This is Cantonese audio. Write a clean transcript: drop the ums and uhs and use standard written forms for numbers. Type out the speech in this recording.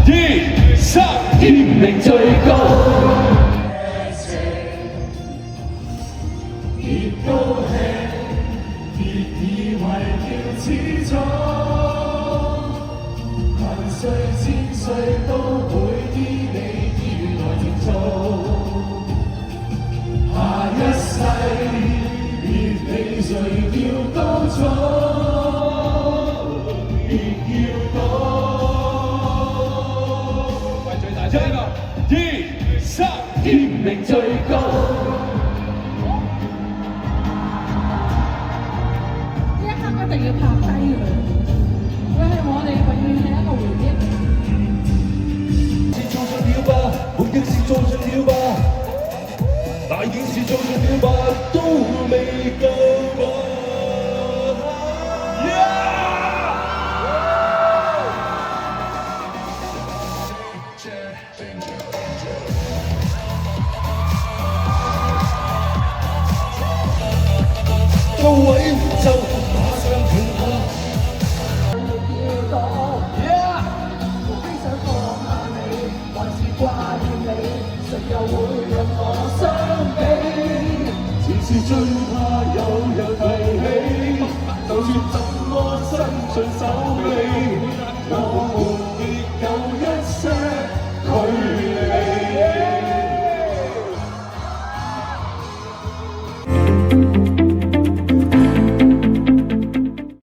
2、3，天命最高。別高興，別以為要始終，萬歲千歲都會依你依來接觸。下一世，別理誰要高速，別要高。喂，最大聲啊！2、3，天命最高。一定要拍低佢，佢係我哋永遠係一個回憶。是做盡了吧，目的是做盡了吧，大件事做盡了吧，都未夠吧。到位就馬上停下。非想放下你，還是掛念你，誰又會讓我傷悲？前事最